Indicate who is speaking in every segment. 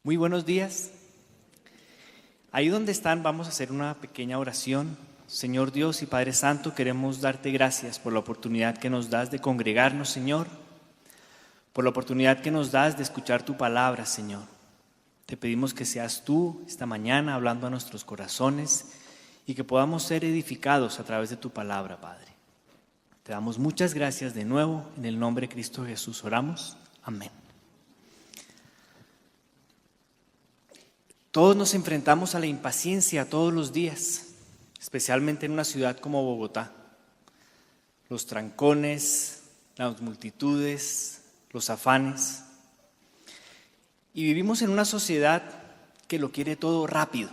Speaker 1: Muy buenos días. Ahí donde están vamos a hacer una pequeña oración. Señor Dios y Padre Santo, queremos darte gracias por la oportunidad que nos das de congregarnos, Señor, por la oportunidad que nos das de escuchar tu palabra, Señor. Te pedimos que seas tú esta mañana hablando a nuestros corazones y que podamos ser edificados a través de tu palabra, Padre. Te damos muchas gracias de nuevo, en el nombre de Cristo Jesús oramos. Amén. Todos nos enfrentamos a la impaciencia todos los días, especialmente en una ciudad como Bogotá. Los trancones, las multitudes, los afanes. Y vivimos en una sociedad que lo quiere todo rápido.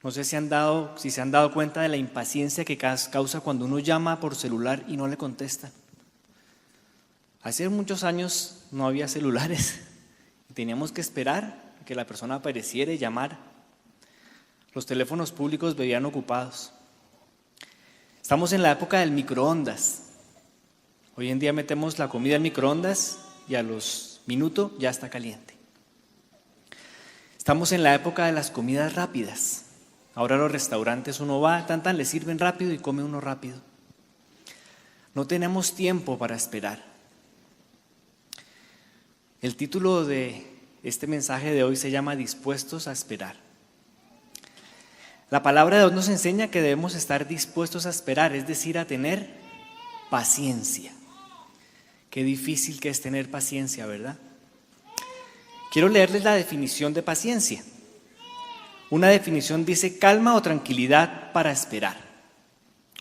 Speaker 1: No sé si se han dado cuenta de la impaciencia que causa cuando uno llama por celular y no le contestan. Hace muchos años no había celulares y teníamos que esperar que la persona apareciera y llamara. Los teléfonos públicos vivían ocupados. Estamos en la época del microondas. Hoy en día metemos la comida en microondas y a los minutos ya está caliente. Estamos en la época de las comidas rápidas. Ahora a los restaurantes uno va, le sirven rápido y come uno rápido. No tenemos tiempo para esperar. El título de este mensaje de hoy se llama Dispuestos a esperar. La palabra de Dios nos enseña que debemos estar dispuestos a esperar, es decir, a tener paciencia. Qué difícil que es tener paciencia, ¿verdad? Quiero leerles la definición de paciencia. Una definición dice calma o tranquilidad para esperar.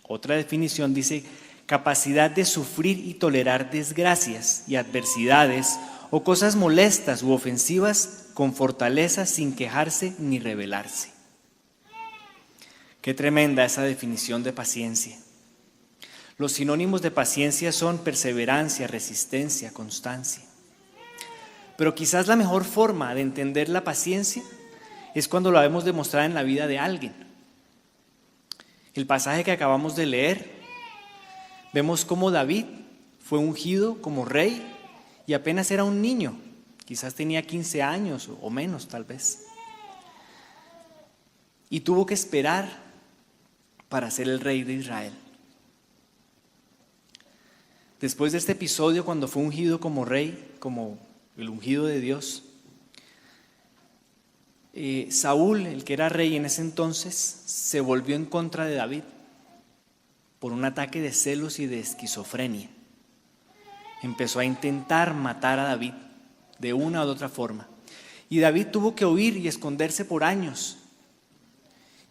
Speaker 1: Otra definición dice capacidad de sufrir y tolerar desgracias y adversidades o cosas molestas u ofensivas con fortaleza sin quejarse ni rebelarse. Qué tremenda esa definición de paciencia. Los sinónimos de paciencia son perseverancia, resistencia, constancia. Pero quizás la mejor forma de entender la paciencia es cuando la vemos demostrada en la vida de alguien. El pasaje que acabamos de leer, vemos cómo David fue ungido como rey y apenas era un niño, quizás tenía 15 años o menos tal vez. Y tuvo que esperar para ser el rey de Israel. Después de este episodio, cuando fue ungido como rey, como el ungido de Dios, Saúl, el que era rey en ese entonces, se volvió en contra de David por un ataque de celos y de esquizofrenia. Empezó a intentar matar a David de una u otra forma. Y David tuvo que huir y esconderse por años.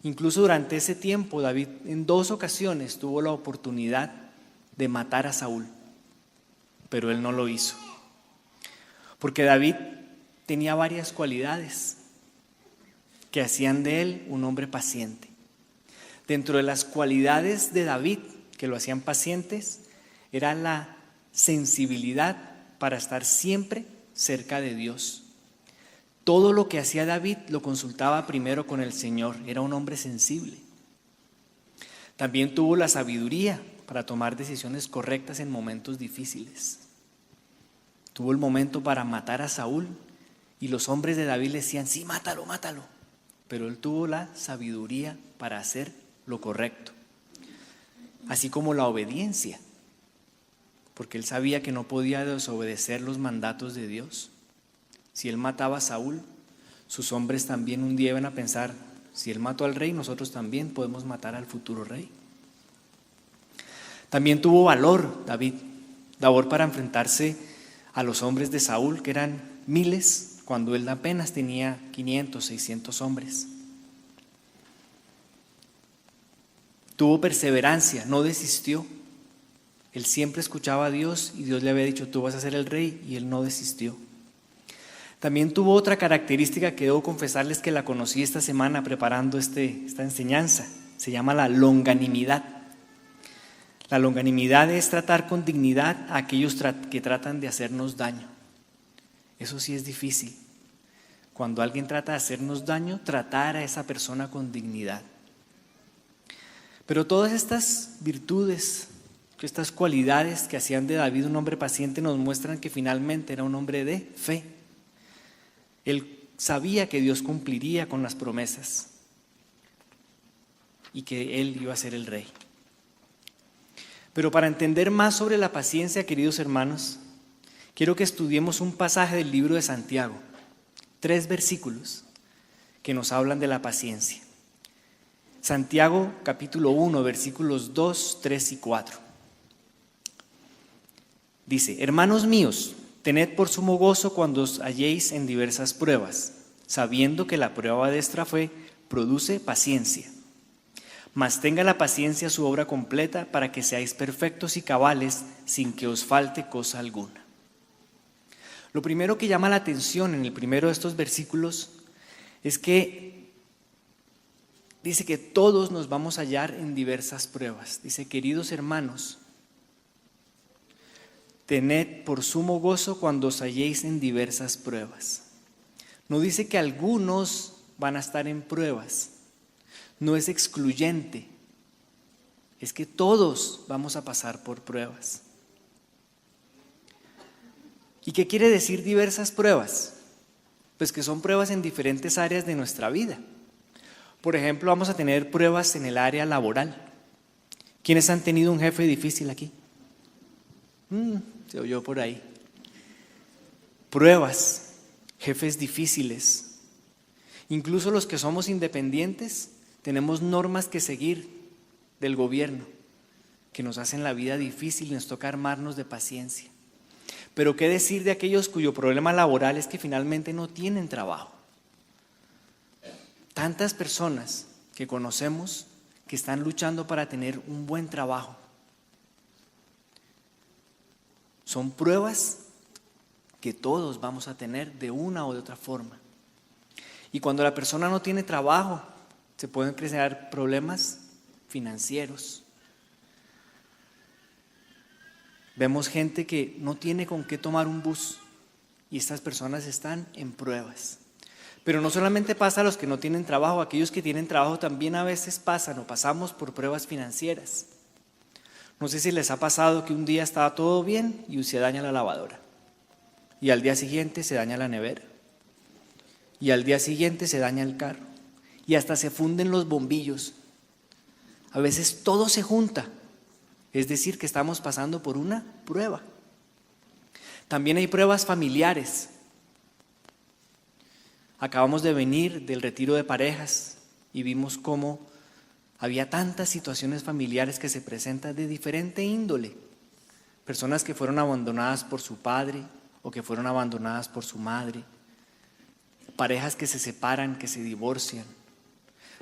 Speaker 1: Incluso durante ese tiempo, David en 2 ocasiones tuvo la oportunidad de matar a Saúl, pero él no lo hizo. Porque David tenía varias cualidades que hacían de él un hombre paciente. Dentro de las cualidades de David que lo hacían pacientes, era la sensibilidad para estar siempre cerca de Dios. Todo lo que hacía David lo consultaba primero con el Señor. Era un hombre sensible. También tuvo la sabiduría para tomar decisiones correctas en momentos difíciles. Tuvo el momento para matar a Saúl y los hombres de David le decían, sí, mátalo, mátalo. Pero él tuvo la sabiduría para hacer lo correcto. Así como la obediencia, porque él sabía que no podía desobedecer los mandatos de Dios. Si él mataba a Saúl, sus hombres también un día iban a pensar, si él mató al rey, nosotros también podemos matar al futuro rey. También tuvo valor David, valor para enfrentarse a los hombres de Saúl, que eran miles, cuando él apenas tenía 500, 600 hombres. Tuvo perseverancia, no desistió. Él siempre escuchaba a Dios y Dios le había dicho, tú vas a ser el rey, y él no desistió. También tuvo otra característica que debo confesarles que la conocí esta semana preparando esta enseñanza. Se llama la longanimidad. La longanimidad es tratar con dignidad a aquellos que tratan de hacernos daño. Eso sí es difícil. Cuando alguien trata de hacernos daño, tratar a esa persona con dignidad. Pero todas estas virtudes, estas cualidades que hacían de David un hombre paciente nos muestran que finalmente era un hombre de fe. Él sabía que Dios cumpliría con las promesas y que Él iba a ser el rey. Pero para entender más sobre la paciencia, queridos hermanos, quiero que estudiemos un pasaje del libro de Santiago, 3 versículos que nos hablan de la paciencia. Santiago capítulo 1, versículos 2, 3 y 4. Dice: hermanos míos, tened por sumo gozo cuando os halléis en diversas pruebas, sabiendo que la prueba de vuestra fe produce paciencia. Mas tenga la paciencia su obra completa, para que seáis perfectos y cabales, sin que os falte cosa alguna. Lo primero que llama la atención en el primero de estos versículos es que dice que todos nos vamos a hallar en diversas pruebas. Dice: queridos hermanos, tened por sumo gozo cuando os halléis en diversas pruebas. No dice que algunos van a estar en pruebas. No es excluyente, es que todos vamos a pasar por pruebas. ¿Y qué quiere decir diversas pruebas? Pues que son pruebas en diferentes áreas de nuestra vida. Por ejemplo, vamos a tener pruebas en el área laboral. ¿Quiénes han tenido un jefe difícil aquí? Se oyó por ahí. Pruebas, jefes difíciles. Incluso los que somos independientes, tenemos normas que seguir del gobierno que nos hacen la vida difícil y nos toca armarnos de paciencia. Pero ¿qué decir de aquellos cuyo problema laboral es que finalmente no tienen trabajo? Tantas personas que conocemos que están luchando para tener un buen trabajo. Son pruebas que todos vamos a tener de una u otra forma. Y cuando la persona no tiene trabajo, se pueden crear problemas financieros. Vemos gente que no tiene con qué tomar un bus y estas personas están en pruebas. Pero no solamente pasa a los que no tienen trabajo, aquellos que tienen trabajo también a veces pasan o pasamos por pruebas financieras. No sé si les ha pasado que un día estaba todo bien y se daña la lavadora y al día siguiente se daña la nevera y al día siguiente se daña el carro. Y hasta se funden los bombillos. A veces todo se junta, es decir, que estamos pasando por una prueba. También hay pruebas familiares. Acabamos de venir del retiro de parejas y vimos cómo había tantas situaciones familiares que se presentan de diferente índole. Personas que fueron abandonadas por su padre o que fueron abandonadas por su madre. Parejas que se separan, que se divorcian.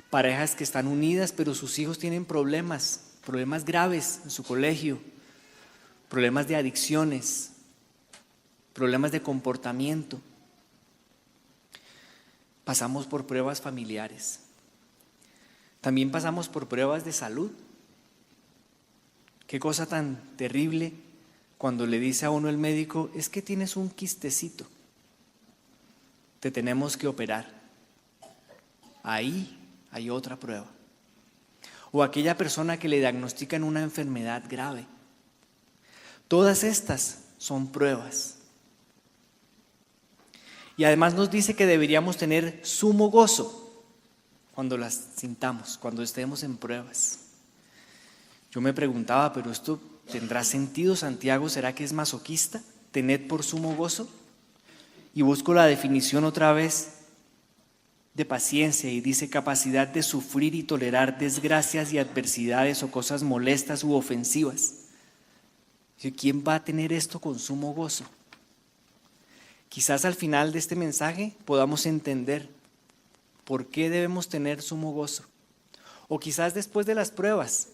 Speaker 1: Parejas que están unidas, pero sus hijos tienen problemas graves en su colegio, problemas de adicciones, problemas de comportamiento. Pasamos por pruebas familiares. También pasamos por pruebas de salud. Qué cosa tan terrible cuando le dice a uno el médico: es que tienes un quistecito, te tenemos que operar. Ahí hay otra prueba. O aquella persona que le diagnostican una enfermedad grave. Todas estas son pruebas. Y además nos dice que deberíamos tener sumo gozo cuando las sintamos, cuando estemos en pruebas. Yo me preguntaba, ¿pero esto tendrá sentido, Santiago? ¿Será que es masoquista? ¿Tened por sumo gozo? Y busco la definición otra vez de paciencia y dice: capacidad de sufrir y tolerar desgracias y adversidades o cosas molestas u ofensivas. ¿Quién va a tener esto con sumo gozo? Quizás al final de este mensaje podamos entender por qué debemos tener sumo gozo. O quizás después de las pruebas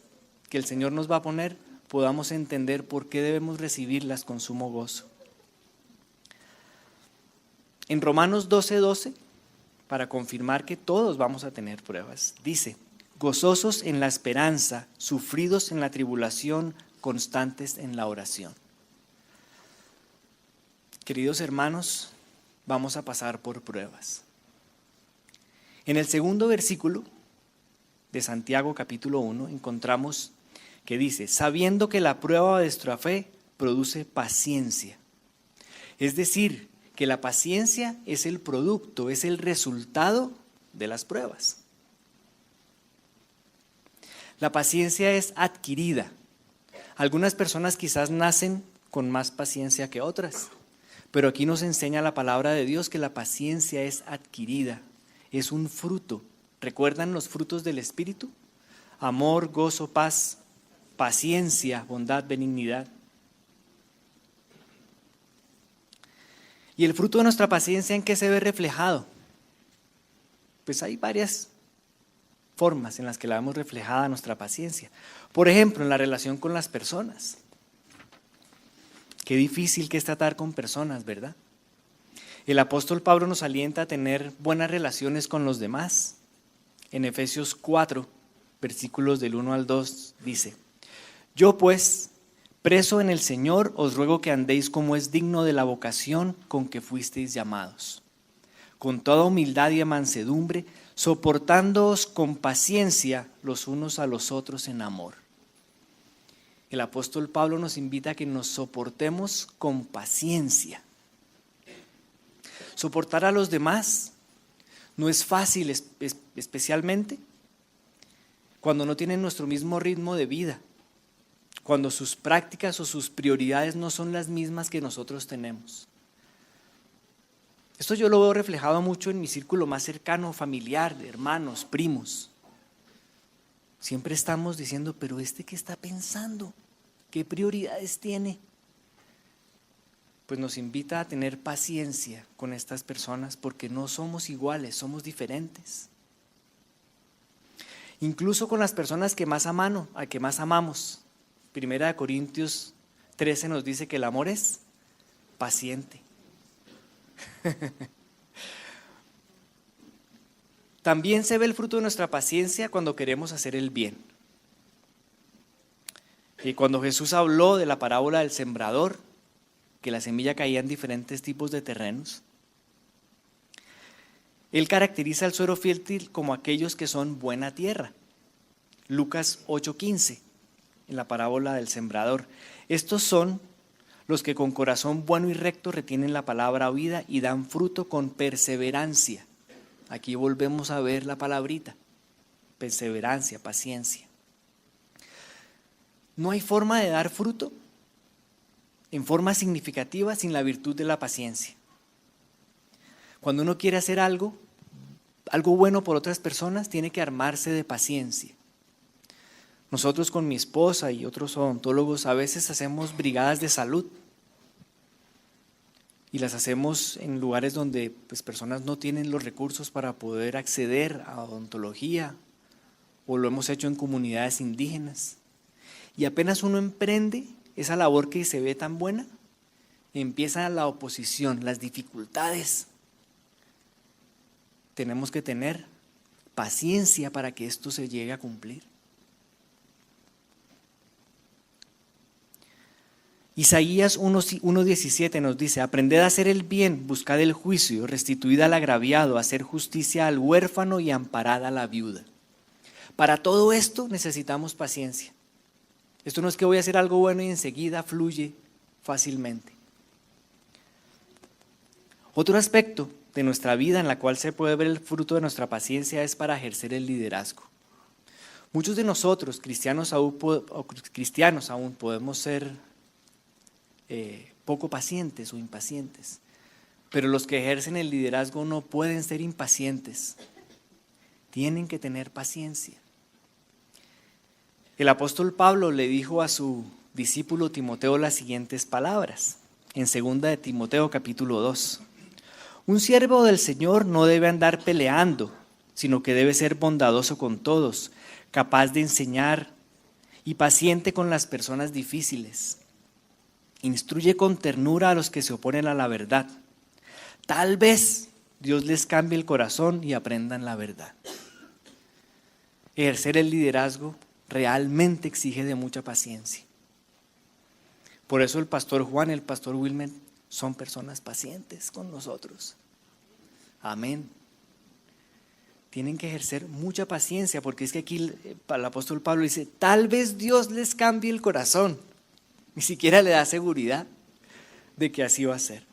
Speaker 1: que el Señor nos va a poner, podamos entender por qué debemos recibirlas con sumo gozo. En Romanos 12:12, para confirmar que todos vamos a tener pruebas, dice: gozosos en la esperanza, sufridos en la tribulación, constantes en la oración. Queridos hermanos, vamos a pasar por pruebas. En el segundo versículo de Santiago capítulo 1 encontramos que dice: sabiendo que la prueba de vuestra fe produce paciencia. Es decir, que la paciencia es el producto, es el resultado de las pruebas. La paciencia es adquirida. Algunas personas quizás nacen con más paciencia que otras, pero aquí nos enseña la palabra de Dios que la paciencia es adquirida, es un fruto. ¿Recuerdan los frutos del Espíritu? Amor, gozo, paz, paciencia, bondad, benignidad. ¿Y el fruto de nuestra paciencia en qué se ve reflejado? Pues hay varias formas en las que la vemos reflejada nuestra paciencia. Por ejemplo, en la relación con las personas. Qué difícil que es tratar con personas, ¿verdad? El apóstol Pablo nos alienta a tener buenas relaciones con los demás. En Efesios 4, versículos del 1 al 2, dice: Yo pues, preso en el Señor, os ruego que andéis como es digno de la vocación con que fuisteis llamados, con toda humildad y mansedumbre, soportándoos con paciencia los unos a los otros en amor. El apóstol Pablo nos invita a que nos soportemos con paciencia. Soportar a los demás no es fácil, especialmente cuando no tienen nuestro mismo ritmo de vida, cuando sus prácticas o sus prioridades no son las mismas que nosotros tenemos. Esto yo lo veo reflejado mucho en mi círculo más cercano, familiar, de hermanos, primos. Siempre estamos diciendo, pero ¿qué está pensando? ¿Qué prioridades tiene? Pues nos invita a tener paciencia con estas personas porque no somos iguales, somos diferentes. Incluso con las personas que más amamos. Primera de Corintios 13 nos dice que el amor es paciente. También se ve el fruto de nuestra paciencia cuando queremos hacer el bien. Y cuando Jesús habló de la parábola del sembrador, que la semilla caía en diferentes tipos de terrenos, Él caracteriza el suelo fértil como aquellos que son buena tierra. Lucas 8:15, en la parábola del sembrador. Estos son los que con corazón bueno y recto retienen la palabra oída y dan fruto con perseverancia. Aquí volvemos a ver la palabrita, perseverancia, paciencia. No hay forma de dar fruto en forma significativa sin la virtud de la paciencia. Cuando uno quiere hacer algo bueno por otras personas, tiene que armarse de paciencia. Nosotros con mi esposa y otros odontólogos a veces hacemos brigadas de salud y las hacemos en lugares donde personas no tienen los recursos para poder acceder a odontología, o lo hemos hecho en comunidades indígenas. Y apenas uno emprende esa labor que se ve tan buena, empieza la oposición, las dificultades. Tenemos que tener paciencia para que esto se llegue a cumplir. Isaías 1:17 nos dice: aprended a hacer el bien, buscad el juicio, restituid al agraviado, hacer justicia al huérfano y amparad a la viuda. Para todo esto necesitamos paciencia. Esto no es que voy a hacer algo bueno y enseguida fluye fácilmente. Otro aspecto de nuestra vida en la cual se puede ver el fruto de nuestra paciencia es para ejercer el liderazgo. Muchos de nosotros, cristianos aún, podemos ser poco pacientes o impacientes, pero los que ejercen el liderazgo no pueden ser impacientes, tienen que tener paciencia. El apóstol Pablo le dijo a su discípulo Timoteo las siguientes palabras, en 2 de Timoteo capítulo 2. Un siervo del Señor no debe andar peleando, sino que debe ser bondadoso con todos, capaz de enseñar y paciente con las personas difíciles. Instruye con ternura a los que se oponen a la verdad. Tal vez Dios les cambie el corazón y aprendan la verdad. Ejercer el liderazgo realmente exige de mucha paciencia. Por eso el pastor Juan y el pastor Wilmer son personas pacientes con nosotros. Amén. Tienen que ejercer mucha paciencia, porque es que aquí el apóstol Pablo dice, tal vez Dios les cambie el corazón. Ni siquiera le da seguridad de que así va a ser.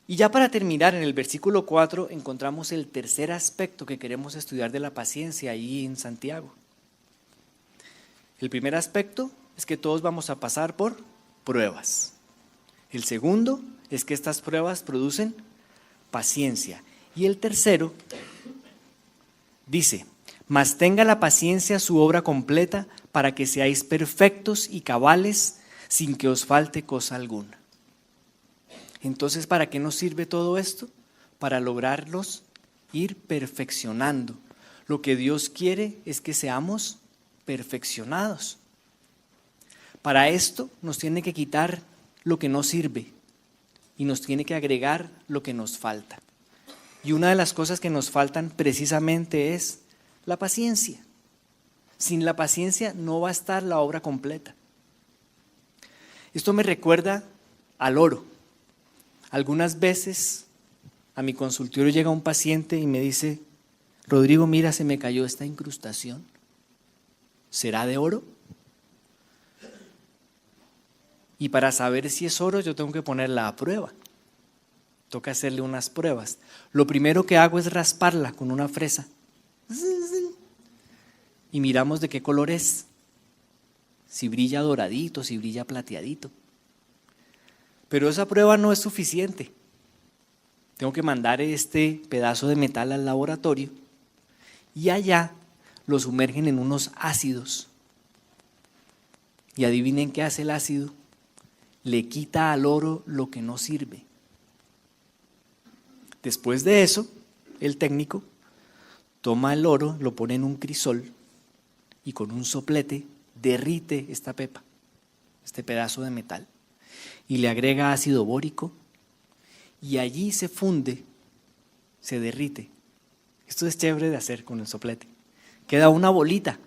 Speaker 1: Y ya para terminar, en el versículo 4 encontramos el tercer aspecto que queremos estudiar de la paciencia ahí en Santiago. El primer aspecto es que todos vamos a pasar por pruebas. El segundo es que estas pruebas producen paciencia. Y el tercero dice: mas tenga la paciencia su obra completa para que seáis perfectos y cabales sin que os falte cosa alguna. Entonces, ¿para qué nos sirve todo esto? Para lograrlos ir perfeccionando. Lo que Dios quiere es que seamos perfeccionados. Para esto nos tiene que quitar lo que no sirve y nos tiene que agregar lo que nos falta. Y una de las cosas que nos faltan precisamente es la paciencia. Sin la paciencia no va a estar la obra completa. Esto me recuerda al oro. Algunas veces a mi consultorio llega un paciente y me dice: Rodrigo, mira, se me cayó esta incrustación. ¿Será de oro? Y para saber si es oro yo tengo que ponerla a prueba. Toca hacerle unas pruebas. Lo primero que hago es rasparla con una fresa. Y miramos de qué color es. Si brilla doradito, si brilla plateadito. Pero esa prueba no es suficiente. Tengo que mandar este pedazo de metal al laboratorio y allá lo sumergen en unos ácidos. Y adivinen qué hace el ácido. Le quita al oro lo que no sirve. Después de eso, el técnico toma el oro, lo pone en un crisol y con un soplete derrite esta pepa, este pedazo de metal, y le agrega ácido bórico y allí se funde, se derrite. Esto es chévere de hacer con el soplete. Queda una bolita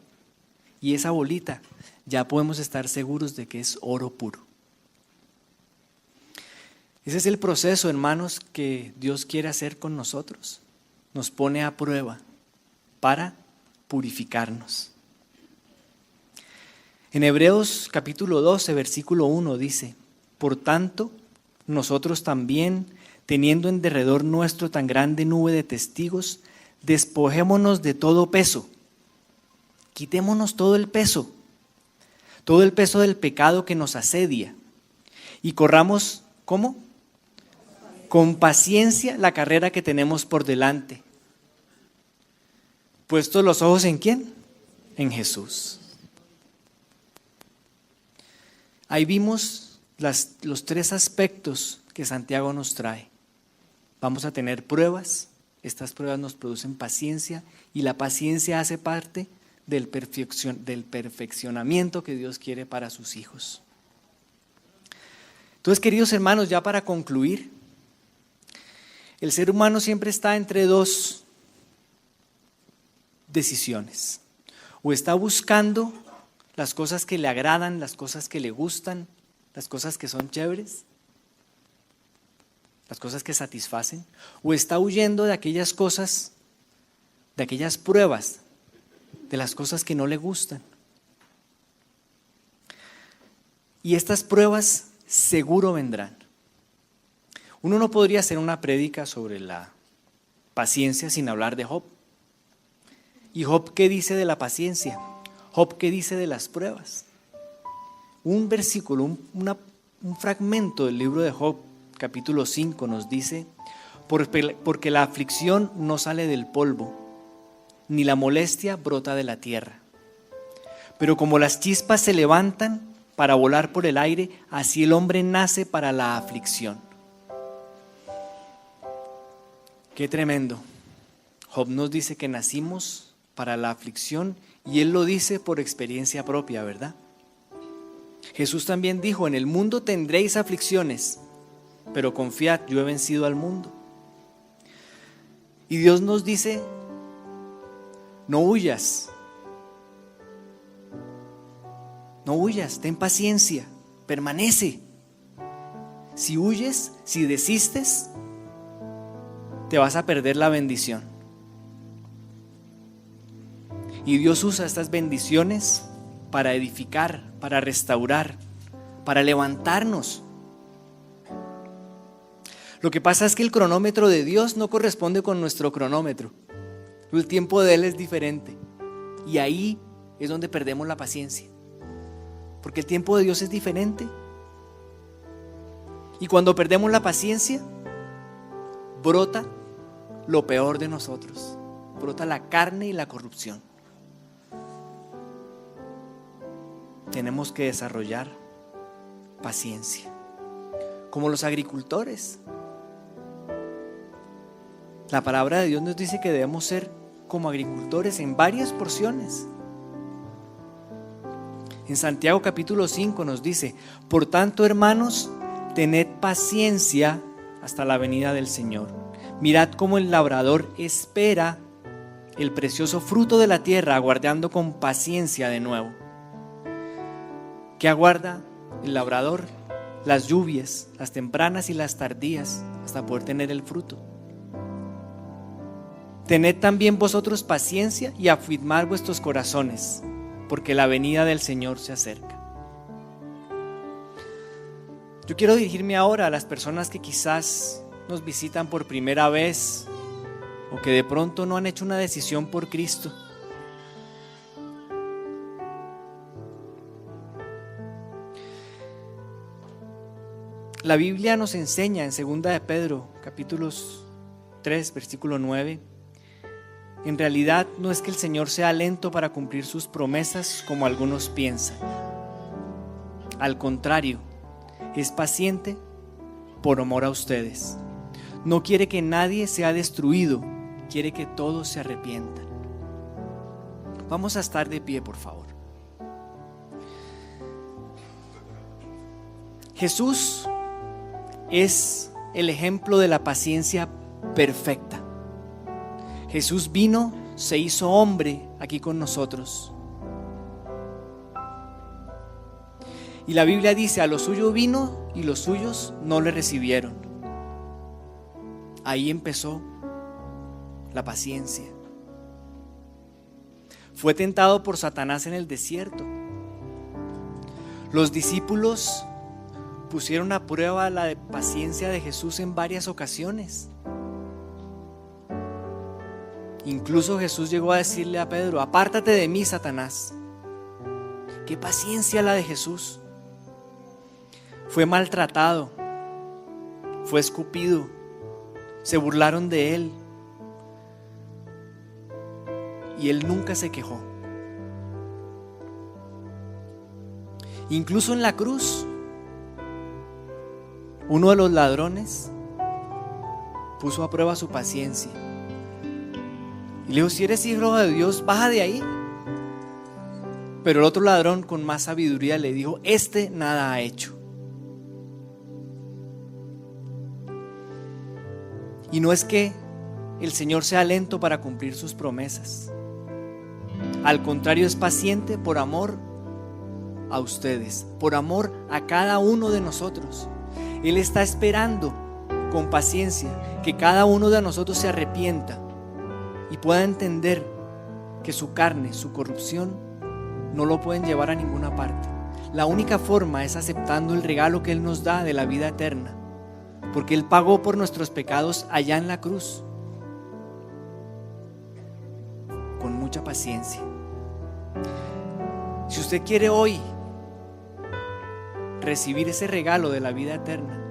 Speaker 1: y esa bolita ya podemos estar seguros de que es oro puro. Ese es el proceso, hermanos, que Dios quiere hacer con nosotros. Nos pone a prueba para purificarnos. En Hebreos capítulo 12, versículo 1 dice: por tanto, nosotros también, teniendo en derredor nuestro tan grande nube de testigos, despojémonos de todo peso. Quitémonos todo el peso del pecado que nos asedia, y corramos, ¿cómo? Con paciencia la carrera que tenemos por delante. ¿Puestos los ojos en quién? En Jesús. Ahí vimos los tres aspectos que Santiago nos trae. Vamos a tener pruebas, estas pruebas nos producen paciencia y la paciencia hace parte del perfeccionamiento que Dios quiere para sus hijos. Entonces, queridos hermanos, ya para concluir, el ser humano siempre está entre dos decisiones. O está buscando las cosas que le agradan, las cosas que le gustan, las cosas que son chéveres, las cosas que satisfacen, o está huyendo de aquellas cosas, de aquellas pruebas, de las cosas que no le gustan. Y estas pruebas seguro vendrán. Uno no podría hacer una prédica sobre la paciencia sin hablar de Job. ¿Y Job qué dice de la paciencia? ¿Job qué dice de las pruebas? Un versículo, un fragmento del libro de Job, capítulo 5, nos dice: porque la aflicción no sale del polvo, ni la molestia brota de la tierra. Pero como las chispas se levantan para volar por el aire, así el hombre nace para la aflicción. Qué tremendo. Job nos dice que nacimos para la aflicción y él lo dice por experiencia propia, ¿verdad? Jesús también dijo: en el mundo tendréis aflicciones, pero confiad, yo he vencido al mundo. Y Dios nos dice: no huyas, ten paciencia, permanece. Si huyes, si desistes, te vas a perder la bendición. Y Dios usa estas bendiciones para edificar, para restaurar, para levantarnos. Lo que pasa es que el cronómetro de Dios no corresponde con nuestro cronómetro. El tiempo de Él es diferente. Y ahí es donde perdemos la paciencia. Porque el tiempo de Dios es diferente. Y cuando perdemos la paciencia, brota lo peor de nosotros. Brota la carne y la corrupción. Tenemos que desarrollar paciencia. Como los agricultores. La palabra de Dios nos dice que debemos ser como agricultores en varias porciones. En Santiago capítulo 5 nos dice: por tanto, hermanos, tened paciencia hasta la venida del Señor. Mirad cómo el labrador espera el precioso fruto de la tierra, aguardando con paciencia de nuevo. ¿Qué aguarda el labrador? Las lluvias, las tempranas y las tardías, hasta poder tener el fruto. Tened también vosotros paciencia y afirmad vuestros corazones, porque la venida del Señor se acerca. Yo quiero dirigirme ahora a las personas que quizás nos visitan por primera vez o que de pronto no han hecho una decisión por Cristo. La Biblia nos enseña en 2 de Pedro, capítulos 3, versículo 9, en realidad no es que el Señor sea lento para cumplir sus promesas como algunos piensan. Al contrario, es paciente por amor a ustedes. No quiere que nadie sea destruido, quiere que todos se arrepientan. Vamos a estar de pie, por favor. Jesús es el ejemplo de la paciencia perfecta. Jesús vino, se hizo hombre aquí con nosotros. Y la Biblia dice: a lo suyo vino y los suyos no le recibieron. Ahí empezó la paciencia. Fue tentado por Satanás en el desierto. Los discípulos pusieron a prueba la paciencia de Jesús en varias ocasiones. Incluso Jesús llegó a decirle a Pedro: apártate de mí, Satanás. Qué paciencia la de Jesús. Fue maltratado, fue escupido, se burlaron de él y él nunca se quejó. Incluso en la cruz, uno de los ladrones puso a prueba su paciencia y le dijo: si eres hijo de Dios, baja de ahí. Pero el otro ladrón, con más sabiduría, le dijo: este nada ha hecho. Y no es que el Señor sea lento para cumplir sus promesas. Al contrario, es paciente por amor a ustedes, por amor a cada uno de nosotros. Él está esperando con paciencia que cada uno de nosotros se arrepienta y pueda entender que su carne, su corrupción, no lo pueden llevar a ninguna parte. La única forma es aceptando el regalo que Él nos da de la vida eterna, porque Él pagó por nuestros pecados allá en la cruz, con mucha paciencia. Si usted quiere hoy recibir ese regalo de la vida eterna,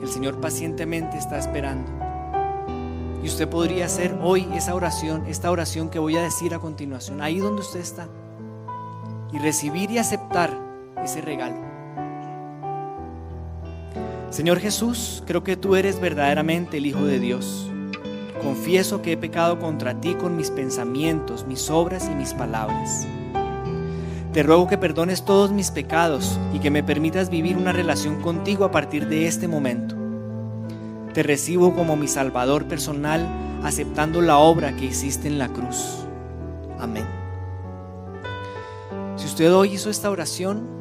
Speaker 1: el Señor pacientemente está esperando. Y usted podría hacer hoy esa oración, esta oración que voy a decir a continuación, ahí donde usted está, y recibir y aceptar ese regalo. Señor Jesús, creo que tú eres verdaderamente el Hijo de Dios. Confieso que he pecado contra ti con mis pensamientos, mis obras y mis palabras. Te ruego que perdones todos mis pecados y que me permitas vivir una relación contigo a partir de este momento. Te recibo como mi Salvador personal, aceptando la obra que hiciste en la cruz. Amén. Si usted hoy hizo esta oración,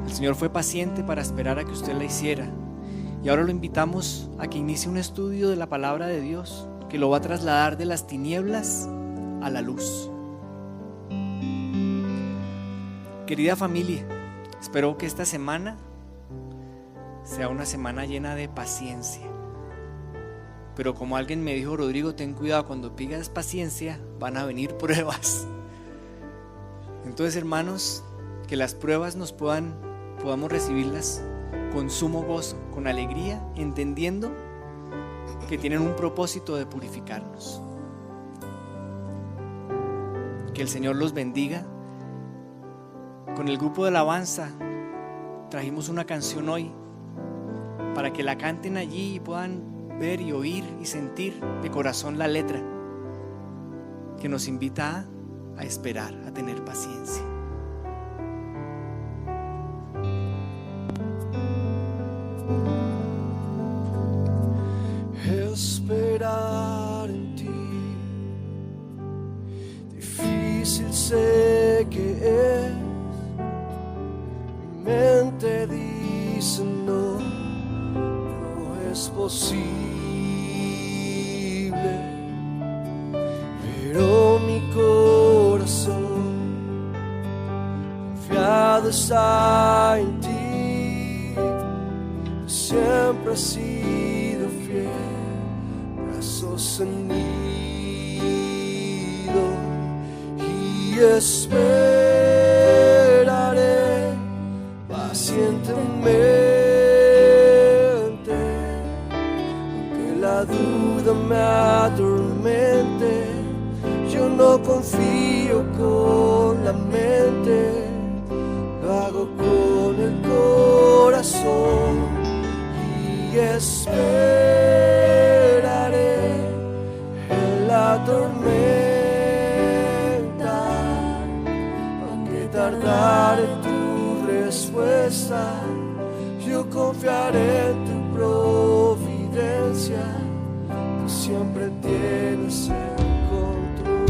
Speaker 1: el Señor fue paciente para esperar a que usted la hiciera. Y ahora lo invitamos a que inicie un estudio de la palabra de Dios, que lo va a trasladar de las tinieblas a la luz. Querida familia, espero que esta semana sea una semana llena de paciencia. Pero como alguien me dijo: Rodrigo, ten cuidado, cuando pidas paciencia van a venir pruebas. Entonces, hermanos, que las pruebas podamos recibirlas con sumo gozo, con alegría, entendiendo que tienen un propósito de purificarnos. Que el Señor los bendiga. Con el grupo de alabanza trajimos una canción hoy para que la canten allí y puedan ver y oír y sentir de corazón la letra, que nos invita a esperar, a tener paciencia.
Speaker 2: Esperar en ti, difícil sé que es. Mi mente dice no es posible, pero mi corazón confiado está en ti. Siempre has sido fiel, sostenido, y esperaré pacientemente, aunque la duda me atormente. Yo no confío con la mente, lo hago con el corazón, y esperaré en la tormenta, aunque tardare tu respuesta. Yo confiaré en tu providencia, tú siempre tienes el control.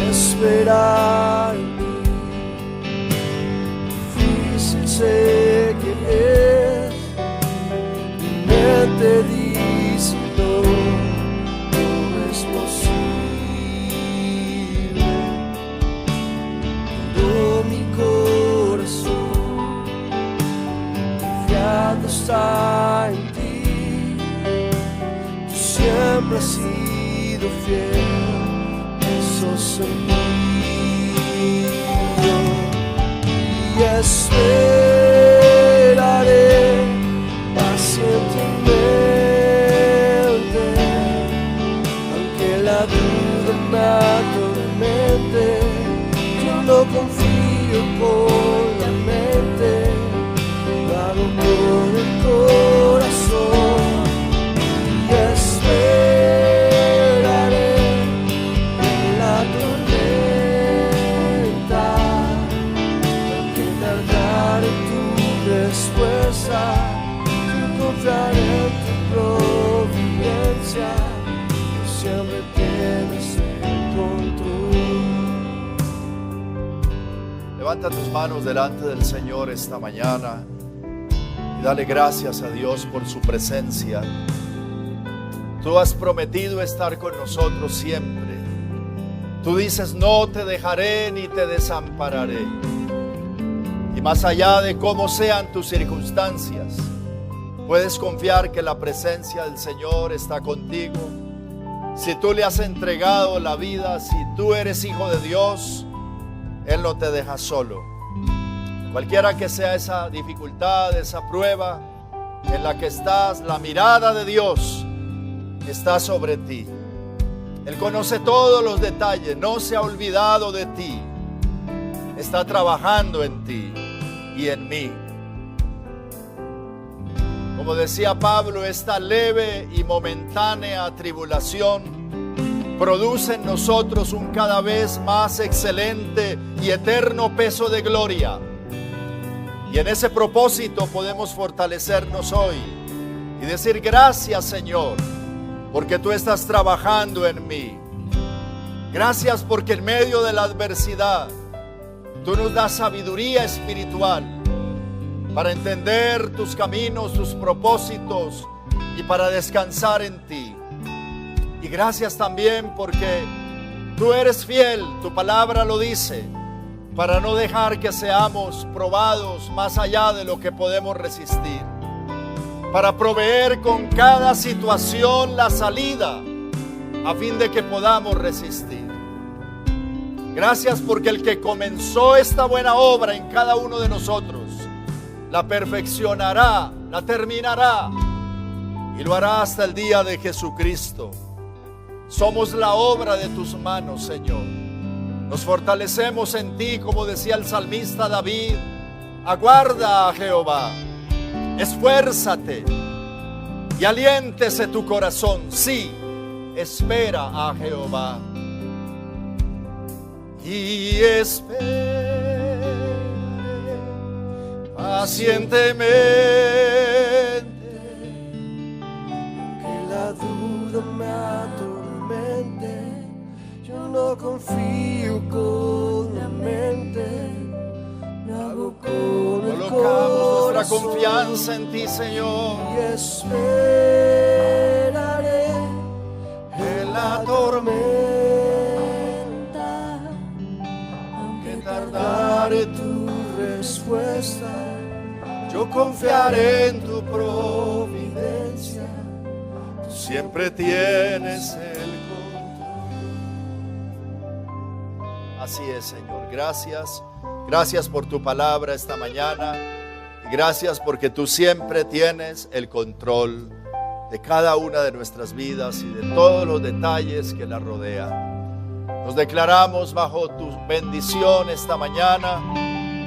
Speaker 2: Esperar en ti, difícil sé que es. Mi mente dice no es posible, pero mi corazón confiado está en ti. Tú siempre has sido fiel, sostenido, y esperaré pacientemente, aunque la duda me atormente. Yo no confío con la mente, lo hago con el corazón, y esperaré la tormenta, aunque tardare tu respuesta. Yo confiaré en tu providencia, tú siempre tienes el control.
Speaker 3: Levanta tus manos delante del Señor esta mañana y dale gracias a Dios por su presencia. Tú has prometido estar con nosotros siempre. Tú dices: no te dejaré ni te desampararé. Y más allá de cómo sean tus circunstancias, puedes confiar que la presencia del Señor está contigo. Si tú le has entregado la vida, si tú eres hijo de Dios, Él no te deja solo. Cualquiera que sea esa dificultad, esa prueba en la que estás, la mirada de Dios está sobre ti. Él conoce todos los detalles, no se ha olvidado de ti. Está trabajando en ti y en mí. Como decía Pablo, esta leve y momentánea tribulación produce en nosotros un cada vez más excelente y eterno peso de gloria. Y en ese propósito podemos fortalecernos hoy y decir: gracias, Señor, porque tú estás trabajando en mí. Gracias porque en medio de la adversidad tú nos das sabiduría espiritual para entender tus caminos, tus propósitos y para descansar en ti. Y gracias también porque Tú eres fiel, tu palabra lo dice, para no dejar que seamos probados más allá de lo que podemos resistir, para proveer con cada situación la salida, a fin de que podamos resistir. Gracias porque el que comenzó esta buena obra en cada uno de nosotros, la perfeccionará, la terminará y lo hará hasta el día de Jesucristo. Somos la obra de tus manos, Señor. Nos fortalecemos en ti, como decía el salmista David. Aguarda a Jehová, esfuérzate y aliéntese tu corazón. Sí, espera a Jehová. Y esperaré pacientemente,
Speaker 2: que la duda me atormente. Yo no confío con la mente, me hago con el
Speaker 3: colocamos nuestra
Speaker 2: corazón.
Speaker 3: confianza en ti, Señor.
Speaker 2: Y esperaré en la tormenta, aunque tardare tu respuesta, yo confiaré en tu providencia.
Speaker 3: Tú siempre tienes el control. Así es, Señor. Gracias. Gracias por tu palabra esta mañana. Y gracias porque tú siempre tienes el control de cada una de nuestras vidas y de todos los detalles que la rodean. Nos declaramos bajo tu bendición esta mañana.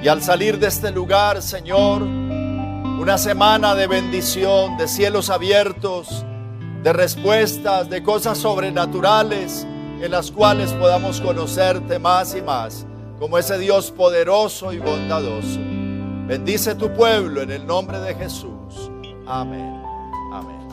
Speaker 3: Y al salir de este lugar, Señor, una semana de bendición, de cielos abiertos, de respuestas, de cosas sobrenaturales en las cuales podamos conocerte más y más como ese Dios poderoso y bondadoso. Bendice tu pueblo en el nombre de Jesús. Amén. Amén.